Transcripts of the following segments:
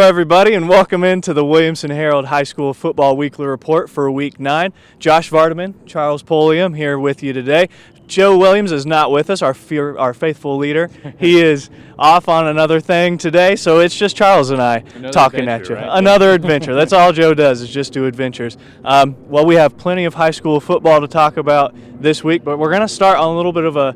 everybody, and welcome into the Williamson Herald High School Football Weekly Report for Week 9. Josh Vardaman, Charles Polium here with you today. Joe Williams is not with us, our faithful leader. He is off on another thing today, so it's just Charles and I talking at you. Right? Another adventure. That's all Joe does, is just do adventures. Well, we have plenty of high school football to talk about this week, but we're going to start on a little bit of a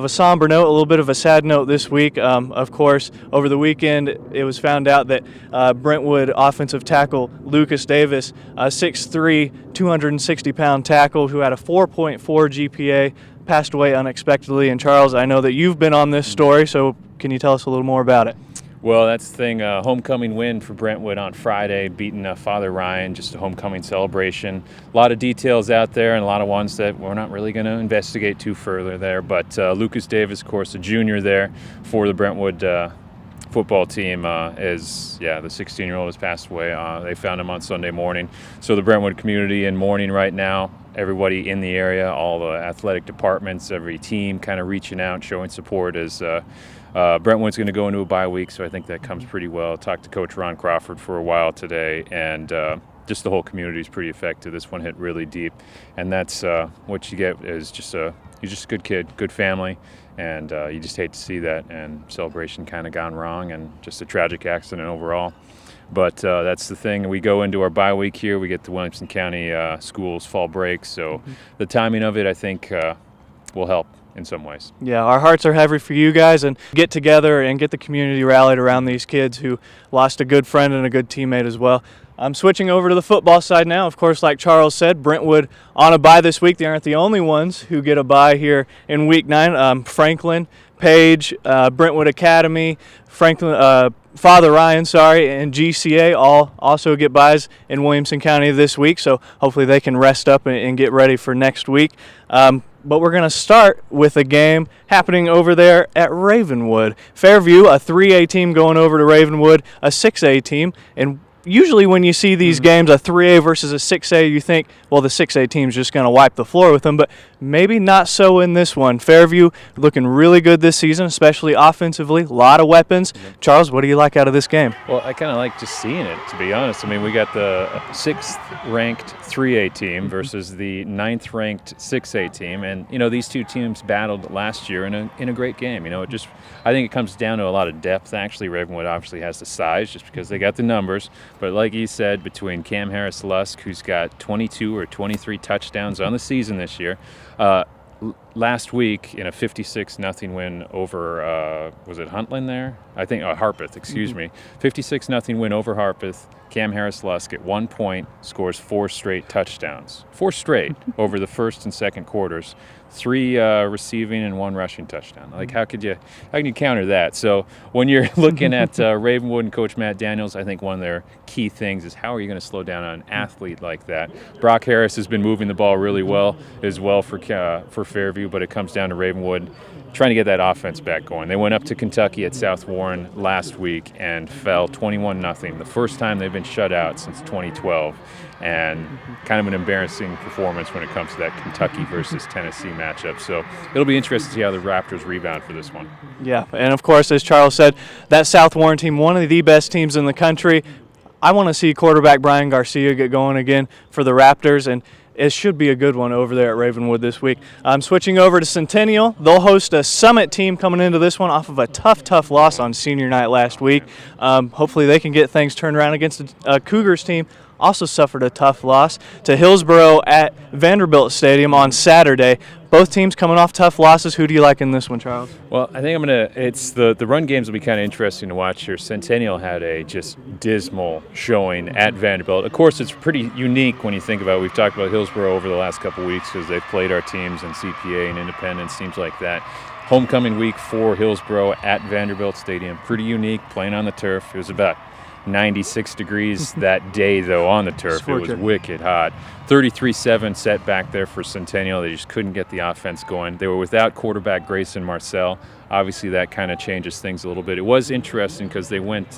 somber note, a little bit of a sad note this week. Of course, over the weekend, it was found out that Brentwood offensive tackle Lucas Davis, a 6'3", 260-pound tackle who had a 4.4 GPA, passed away unexpectedly. And Charles, I know that you've been on this story, so can you tell us a little more about it? Well, that's the thing, homecoming win for Brentwood on Friday, beating Father Ryan, just a homecoming celebration. A lot of details out there and a lot of ones that we're not really going to investigate too further there. But Lucas Davis, of course, a junior there for the Brentwood football team, the 16-year-old has passed away. They found him on Sunday morning. So the Brentwood community in mourning right now. Everybody in the area, all the athletic departments, every team kind of reaching out, showing support as Brentwood's going to go into a bye week, so I think that comes pretty well. Talked to Coach Ron Crawford for a while today, and just the whole community is pretty affected. This one hit really deep, and that's what you get is he's just a good kid, good family, and you just hate to see that, and celebration kind of gone wrong, and just a tragic accident overall. But that's the thing. We go into our bye week here. We get the Williamson County schools fall break, so the timing of it, I think, will help in some ways. Yeah, our hearts are heavy for you guys, and get together and get the community rallied around these kids who lost a good friend and a good teammate as well. I'm switching over to the football side now. Of course, like Charles said, Brentwood on a bye this week. They aren't the only ones who get a bye here in Week 9. Franklin, Paige, Brentwood Academy, Father Ryan, and GCA all also get byes in Williamson County this week, so hopefully they can rest up and get ready for next week. But we're going to start with a game happening over there at Ravenwood. Fairview, a 3A team going over to Ravenwood, a 6A team, and usually when you see these games, a 3A versus a 6A, you think, well, the 6A team's just going to wipe the floor with them, but maybe not so in this one. Fairview looking really good this season, especially offensively, a lot of weapons. Charles, what do you like out of this game? Well, I kind of like just seeing it, to be honest. I mean, we got the 6th-ranked 3A team versus the 9th-ranked 6A team, and, these two teams battled last year in a great game. I think it comes down to a lot of depth. Actually, Ravenwood obviously has the size just because they got the numbers. But like you said, between Cam Harris-Lusk, who's got 22 or 23 touchdowns on the season this year, last week in a 56-0 win over, was it Huntland there? I think, Harpeth, excuse me. 56-0 win over Harpeth. Cam Harris-Lusk at 1 point scores 4 straight touchdowns. 4 straight over the first and second quarters. 3 receiving and 1 rushing touchdown. Like, how can you counter that? So when you're looking at Ravenwood and Coach Matt Daniels, I think one of their key things is how are you going to slow down an athlete like that? Brock Harris has been moving the ball really well as well for Fairview, but it comes down to Ravenwood trying to get that offense back going. They went up to Kentucky at South Warren last week and fell 21-0. The first time they've been shut out since 2012. And kind of an embarrassing performance when it comes to that Kentucky versus Tennessee matchup. So it'll be interesting to see how the Raptors rebound for this one. Yeah, and of course, as Charles said, that South Warren team, one of the best teams in the country. I want to see quarterback Brian Garcia get going again for the Raptors, and it should be a good one over there at Ravenwood this week. I'm switching over to Centennial. They'll host a Summit team coming into this one off of a tough loss on senior night last week. Hopefully they can get things turned around against a Cougars team. Also suffered a tough loss to Hillsborough at Vanderbilt Stadium on Saturday. Both teams coming off tough losses. Who do you like in this one, Charles? Well, I think it's the run games will be kind of interesting to watch here. Centennial had a just dismal showing at Vanderbilt. Of course, it's pretty unique when you think about it. We've talked about Hillsborough over the last couple of weeks because they've played our teams in CPA and Independence, teams like that. Homecoming week for Hillsborough at Vanderbilt Stadium. Pretty unique, playing on the turf. It was about 96 degrees that day, though, on the turf. It was wicked hot. 33-7 setback there for Centennial. They just couldn't get the offense going. They were without quarterback Grayson Marcel. Obviously, that kind of changes things a little bit. It was interesting because they went,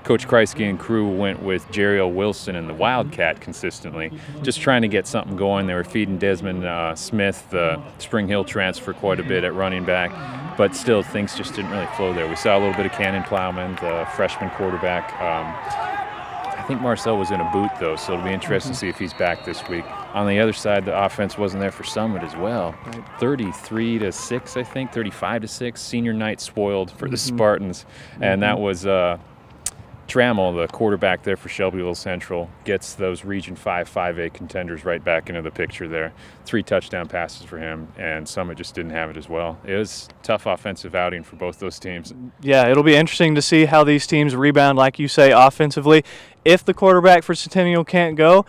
Coach Kreisky and crew went with Jerry Wilson and the Wildcat consistently, just trying to get something going. They were feeding Desmond Smith, the Spring Hill transfer, quite a bit at running back. but still things just didn't really flow there. We saw a little bit of Cannon Plowman, the freshman quarterback. I think Marcel was in a boot, though, so it'll be interesting to see if he's back this week. On the other side, the offense wasn't there for Summit as well. 33-6, I think, 35-6. Senior night spoiled for the Spartans, and that was Trammell, the quarterback there for Shelbyville Central, gets those Region 5, 5A contenders right back into the picture there. 3 touchdown passes for him, and Summit just didn't have it as well. It was a tough offensive outing for both those teams. Yeah, it'll be interesting to see how these teams rebound, like you say, offensively. If the quarterback for Centennial can't go,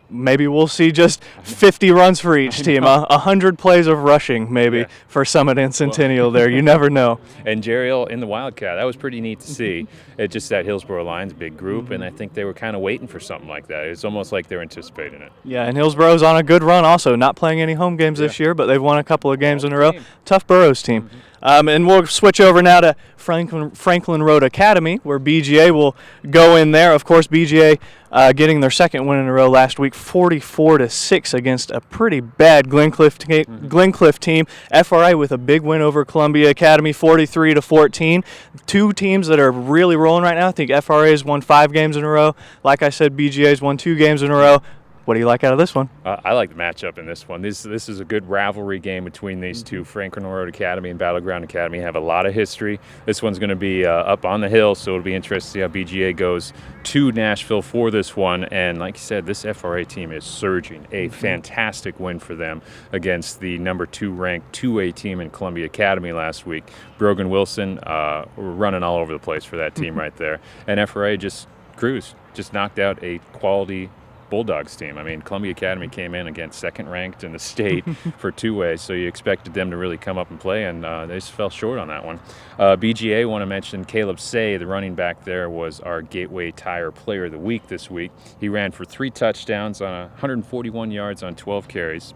maybe we'll see just 50 runs for each team, 100 plays of rushing maybe for Summit and Centennial there. You never know. And Jeriel in the Wildcat, that was pretty neat to see. It just that Hillsborough line's a big group, and I think they were kind of waiting for something like that. It's almost like they're anticipating it. Yeah, and Hillsborough's on a good run also, not playing any home games this year, but they've won a couple of games in a row. Tough Burroughs team. And we'll switch over now to Franklin Road Academy, where BGA will go in there. Of course, BGA getting their second win in a row last week, 44-6 against a pretty bad Glencliff team. FRA with a big win over Columbia Academy, 43-14. 2 teams that are really rolling right now. I think FRA has won 5 games in a row. Like I said, BGA has won 2 games in a row. What do you like out of this one? I like the matchup in this one. This is a good rivalry game between these two. Franklin Road Academy and Battleground Academy have a lot of history. This one's going to be up on the hill, so it'll be interesting to see how BGA goes to Nashville for this one. And like you said, this FRA team is surging. A fantastic win for them against the number 2 ranked 2A team in Columbia Academy last week. Brogan Wilson running all over the place for that team right there. And FRA just cruised, just knocked out a quality Bulldogs team. I mean, Columbia Academy came in against second ranked in the state for 2A, so you expected them to really come up and play, and they just fell short on that one. BGA, want to mention Caleb Say, the running back there, was our Gateway Tire Player of the Week this week. He ran for 3 touchdowns on 141 yards on 12 carries.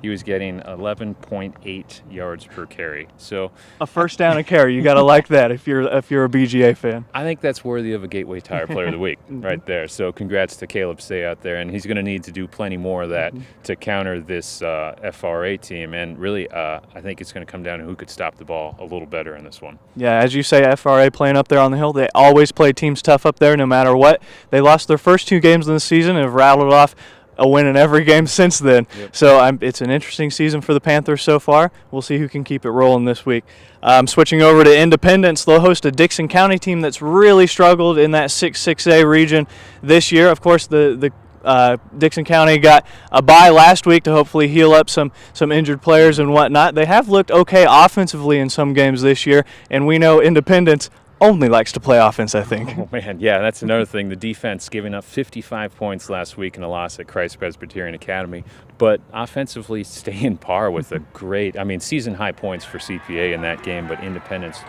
He was getting 11.8 yards per carry. So a first down a carry. You got to like that if you're a BGA fan. I think that's worthy of a Gateway Tire Player of the Week right there. So congrats to Caleb Say out there. And he's going to need to do plenty more of that to counter this FRA team. And really, I think it's going to come down to who could stop the ball a little better in this one. Yeah, as you say, FRA playing up there on the hill, they always play teams tough up there no matter what. They lost their first 2 games in the season and have rattled off a win in every game since then. So it's an interesting season for the Panthers so far. We'll see who can keep it rolling this week. Switching over to Independence, they'll host a Dickson County team that's really struggled in that 6-6A region this year. Of course, the Dickson County got a bye last week to hopefully heal up some injured players and whatnot. They have looked okay offensively in some games this year, and we know Independence only likes to play offense, I think. Oh, man, yeah, that's another thing. The defense giving up 55 points last week in a loss at Christ Presbyterian Academy, but offensively staying par with a great, season-high points for CPA in that game, but Independence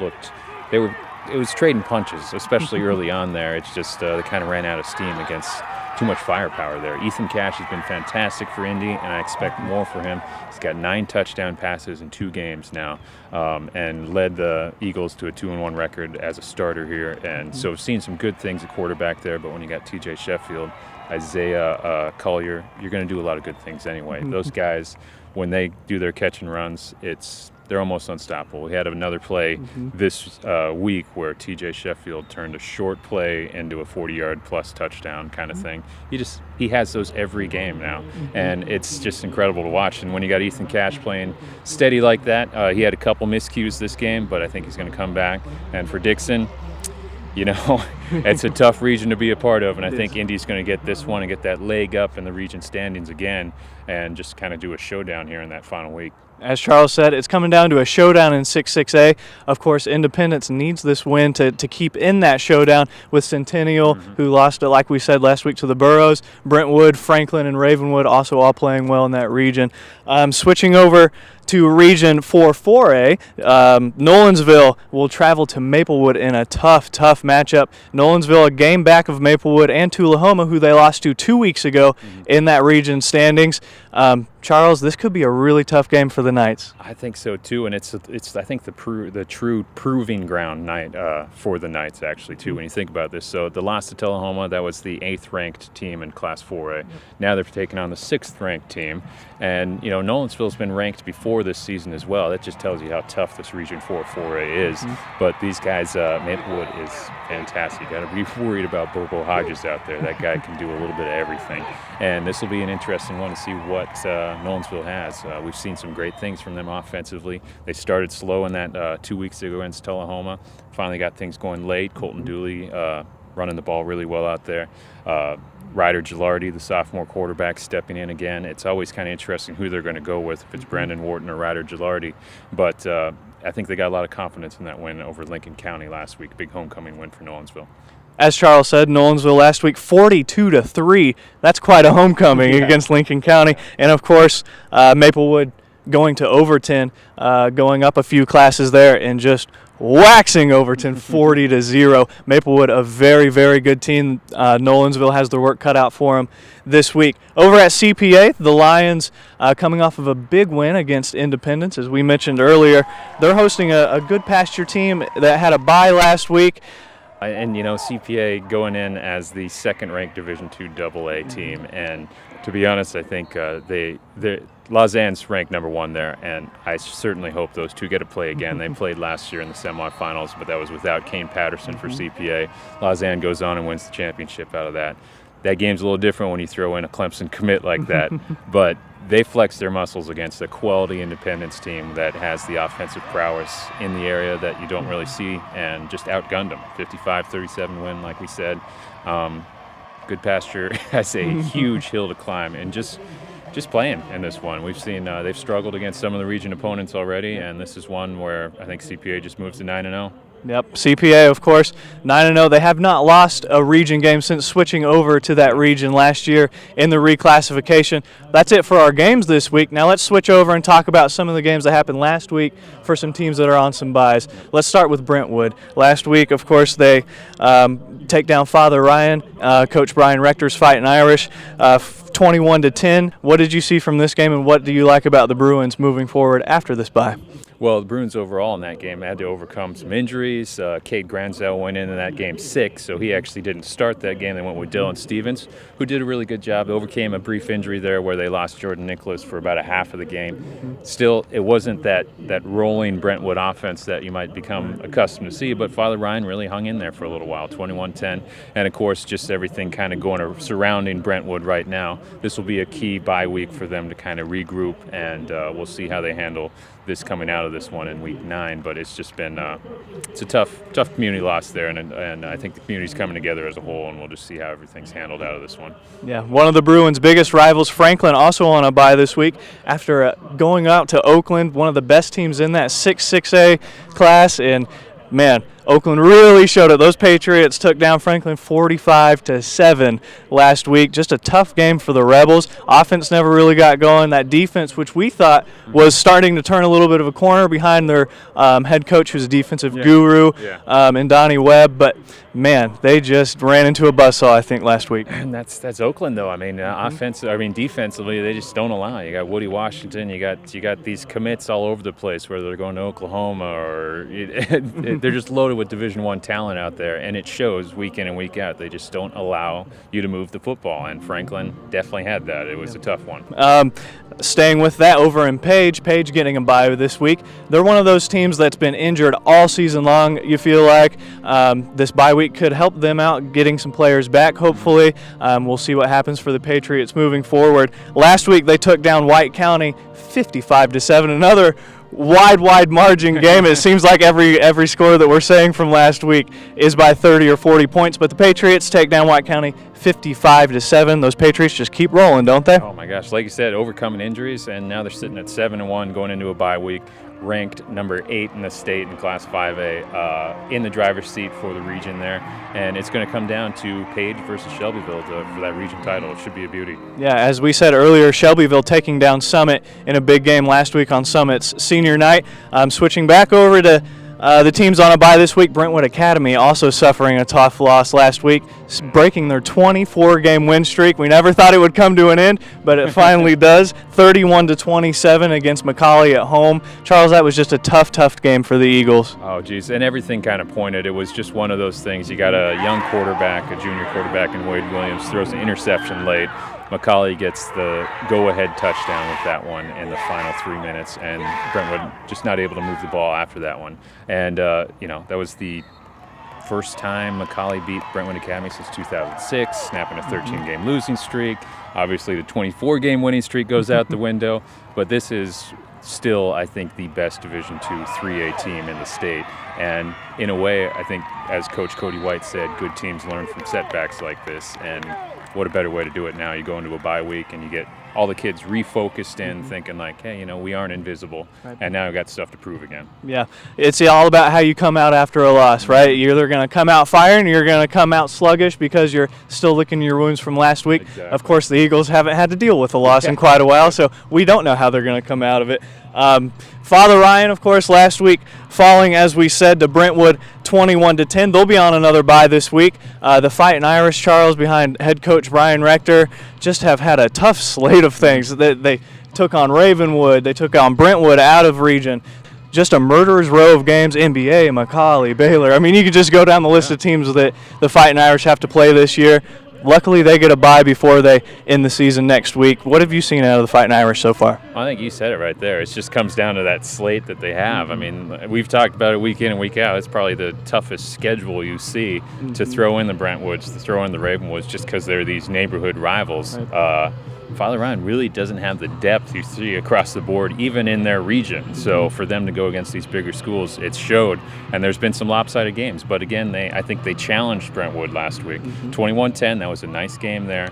it was trading punches, especially early on there. It's just they kind of ran out of steam against too much firepower there. Ethan Cash has been fantastic for Indy, and I expect more for him. He's got 9 touchdown passes in 2 games now, and led the Eagles to a 2-1 record as a starter here. And so we've seen some good things at quarterback there, but when you got TJ Sheffield, Isaiah Collier, you're going to do a lot of good things anyway. Those guys, when they do their catch and runs, they're almost unstoppable. We had another play this week where TJ Sheffield turned a short play into a 40-yard plus touchdown kind of thing. He has those every game now, and it's just incredible to watch. And when you got Ethan Cash playing steady like that, he had a couple miscues this game, but I think he's going to come back. And for Dickson, it's a tough region to be a part of, and I think Indy's going to get this one and get that leg up in the region standings again and just kind of do a showdown here in that final week. As Charles said, it's coming down to a showdown in 6-6A. Of course, Independence needs this win to keep in that showdown with Centennial, who lost it, like we said last week, to the Burroughs. Brentwood, Franklin, and Ravenwood also all playing well in that region. Switching over to Region 4-4A, Nolensville will travel to Maplewood in a tough matchup. Nolensville, a game back of Maplewood and Tullahoma, who they lost to 2 weeks ago in that region standings. Charles, this could be a really tough game for the Knights. I think so too, and it's I think the true proving ground night for the Knights actually too. When you think about this, so the loss to Tullahoma, that was the 8th ranked team in Class 4A. Now they're taking on the 6th ranked team, and Nolensville's been ranked before this season as well. That just tells you how tough this Region 4 4A is. But these guys, Maplewood is fantastic. You got to be worried about Bobo Hodges out there. That guy can do a little bit of everything, and this will be an interesting one to see what Nolensville has. We've seen some great things from them offensively. They started slow in that 2 weeks ago against Tullahoma. Finally got things going late. Colton Dooley running the ball really well out there. Ryder Gilardi, the sophomore quarterback, stepping in again. It's always kind of interesting who they're going to go with, if it's Brandon Wharton or Ryder Gilardi. But I think they got a lot of confidence in that win over Lincoln County last week. Big homecoming win for Nolensville. As Charles said, Nolensville last week 42-3. That's quite a homecoming against Lincoln County. And, of course, Maplewood going to Overton, going up a few classes there and just waxing Overton 40-0. Maplewood, a very, very good team. Nolensville has their work cut out for them this week. Over at CPA, the Lions coming off of a big win against Independence. As we mentioned earlier, they're hosting a good pasture team that had a bye last week. And CPA going in as the 2nd-ranked Division II AA team, and to be honest, I think Lausanne's ranked number 1 there, and I certainly hope those two get to play again. They played last year in the semifinals, but that was without Kane Patterson for CPA. Lausanne goes on and wins the championship out of that. That game's a little different when you throw in a Clemson commit like that, but they flex their muscles against a quality Independence team that has the offensive prowess in the area that you don't really see, and just outgunned them. 55-37 win, like we said. Good pasture has a huge hill to climb, and just playing in this one. We've seen they've struggled against some of the region opponents already, and this is one where I think CPA just moves to 9-0. Yep, CPA, of course, 9-0. They have not lost a region game since switching over to that region last year in the reclassification. That's it for our games this week. Now let's switch over and talk about some of the games that happened last week for some teams that are on some byes. Let's start with Brentwood. Last week, of course, they take down Father Ryan, Coach Brian Rector's Fighting Irish, 21-10. What did you see from this game, and what do you like about the Bruins moving forward after this bye? Well, the Bruins overall in that game had to overcome some injuries. Cade Granzel went into that game sick, so he actually didn't start that game. They went with Dylan Stevens, who did a really good job. They overcame a brief injury there where they lost Jordan Nicholas for about a half of the game. Still, it wasn't that rolling Brentwood offense that you might become accustomed to see, but Father Ryan really hung in there for a little while, 21-10. And, of course, just everything kind of going surrounding Brentwood right now. This will be a key bye week for them to kind of regroup, and we'll see how they handle this coming out of this one in week 9, but it's just been it's a tough community loss there, and I think the community's coming together as a whole, and we'll just see how everything's handled out of this one. Yeah, one of the Bruins' biggest rivals, Franklin, also on a bye this week after going out to Oakland, one of the best teams in that 6A class, and man, Oakland really showed it. Those Patriots took down Franklin 45-7 last week. Just a tough game for the Rebels. Offense never really got going. That defense, which we thought was starting to turn a little bit of a corner behind their head coach, who's a defensive guru, in Donnie Webb. But, man, they just ran into a buzzsaw, I think, last week. And that's Oakland, though. I mean, defensively, they just don't allow. You got Woody Washington. You got these commits all over the place, whether they're going to Oklahoma or they're just loaded with Division I talent out there, and it shows week in and week out. They just don't allow you to move the football, and Franklin definitely had that. It was a tough one. Staying with that, over in Paige getting a bye this week. They're one of those teams that's been injured all season long, you feel like. This bye week could help them out getting some players back, hopefully. We'll see what happens for the Patriots moving forward. Last week they took down White County 55-7, another wide margin game. It seems like every score that we're saying from last week is by 30 or 40 points, but the Patriots take down White County 55-7. Those Patriots just keep rolling, don't they? Oh my gosh, like you said, overcoming injuries, and now they're sitting at 7-1 going into a bye week, ranked number 8 in the state in Class 5A, in the driver's seat for the region there, and it's going to come down to Paige versus Shelbyville for that region title. It should be a beauty. Yeah, as we said earlier, Shelbyville taking down Summit in a big game last week on Summit's senior night. Switching back over to The team's on a bye this week. Brentwood Academy also suffering a tough loss last week, breaking their 24-game win streak. We never thought it would come to an end, but it finally does. 31-27 against McAuley at home. Charles, that was just a tough game for the Eagles. Oh, geez, and everything kind of pointed. It was just one of those things. You got a young quarterback, a junior quarterback in Wade Williams, throws an interception late. McAuley gets the go-ahead touchdown with that one in the final 3 minutes, and Brentwood just not able to move the ball after that one. And, that was the first time McAuley beat Brentwood Academy since 2006, snapping a 13-game losing streak. Obviously, the 24-game winning streak goes out the window, but this is still, I think, the best Division II 3A team in the state. And in a way, I think, as Coach Cody White said, good teams learn from setbacks like this, and what a better way to do it now. You go into a bye week and you get all the kids refocused in, thinking like, hey, we aren't invisible, and now we've got stuff to prove again. Yeah, it's all about how you come out after a loss, right? You're either going to come out firing or you're going to come out sluggish because you're still licking your wounds from last week. Exactly. Of course, the Eagles haven't had to deal with a loss in quite a while, so we don't know how they're going to come out of it. Father Ryan, of course, last week falling, as we said, to Brentwood 21-10. They'll be on another bye this week. The Fighting Irish, Charles, behind head coach Brian Rector, just have had a tough slate of things. They took on Ravenwood. They took on Brentwood out of region. Just a murderer's row of games. NBA, McAuley, Baylor. I mean, you could just go down the list of teams that the Fighting Irish have to play this year. Luckily, they get a bye before they end the season next week. What have you seen out of the Fighting Irish so far? I think you said it right there. It just comes down to that slate that they have. I mean, we've talked about it week in and week out. It's probably the toughest schedule you see to throw in the Brentwoods, to throw in the Ravenwoods, just because they're these neighborhood rivals. Right. Father Ryan really doesn't have the depth you see across the board, even in their region. So for them to go against these bigger schools, it showed. And there's been some lopsided games. But again, I think they challenged Brentwood last week. 21-10, that was a nice game there.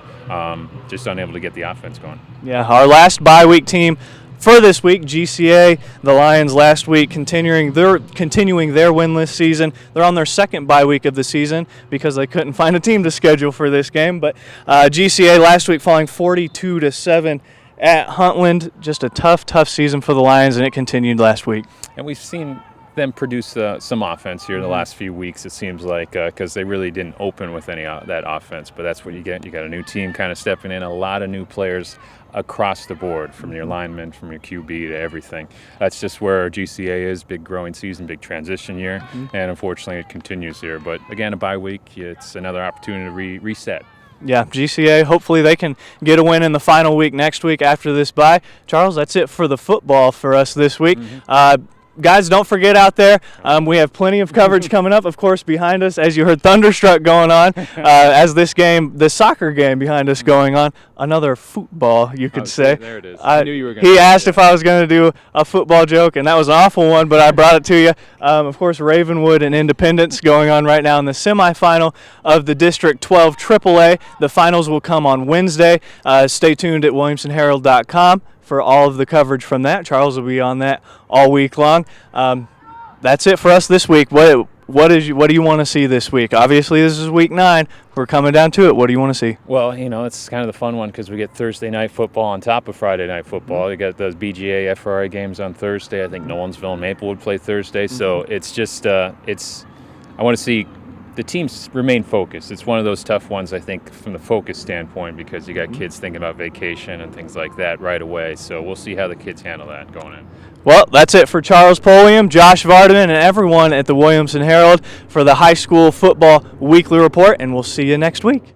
Just unable to get the offense going. Yeah, our last bye week team for this week, GCA, the Lions last week continuing their winless season. They're on their second bye week of the season because they couldn't find a team to schedule for this game. But GCA last week falling 42-7 at Huntland. Just a tough season for the Lions, and it continued last week. And we've seen them produce some offense here in the last few weeks, it seems like, because they really didn't open with any that offense. But that's what you get. You got a new team kind of stepping in, a lot of new players across the board, from your linemen, from your QB to everything. That's just where GCA is, big growing season, big transition year, and unfortunately it continues here. But again, a bye week, it's another opportunity to reset. Yeah, GCA, hopefully they can get a win in the final week next week after this bye. Charles, that's it for the football for us this week. Guys, don't forget out there, we have plenty of coverage coming up, of course, behind us, as you heard Thunderstruck going on, as the soccer game behind us going on. Another football, you could say. There it is. I knew you were going to. He asked if I was going to do a football joke, and that was an awful one, but I brought it to you. Of course, Ravenwood and Independence going on right now in the semifinal of the District 12 AAA. The finals will come on Wednesday. Stay tuned at WilliamsonHerald.com for all of the coverage from that. Charles will be on that all week long. That's it for us this week. What do you want to see this week? Obviously, this is week 9. We're coming down to it. What do you want to see? Well, it's kind of the fun one because we get Thursday night football on top of Friday night football. You got those BGA, FRIA games on Thursday. I think Nolensville and Maplewood play Thursday. So it's just, I want to see the teams remain focused. It's one of those tough ones, I think, from the focus standpoint, because you got kids thinking about vacation and things like that right away. So we'll see how the kids handle that going in. Well, that's it for Charles Polium, Josh Vardaman, and everyone at the Williamson Herald for the high school football weekly report, and we'll see you next week.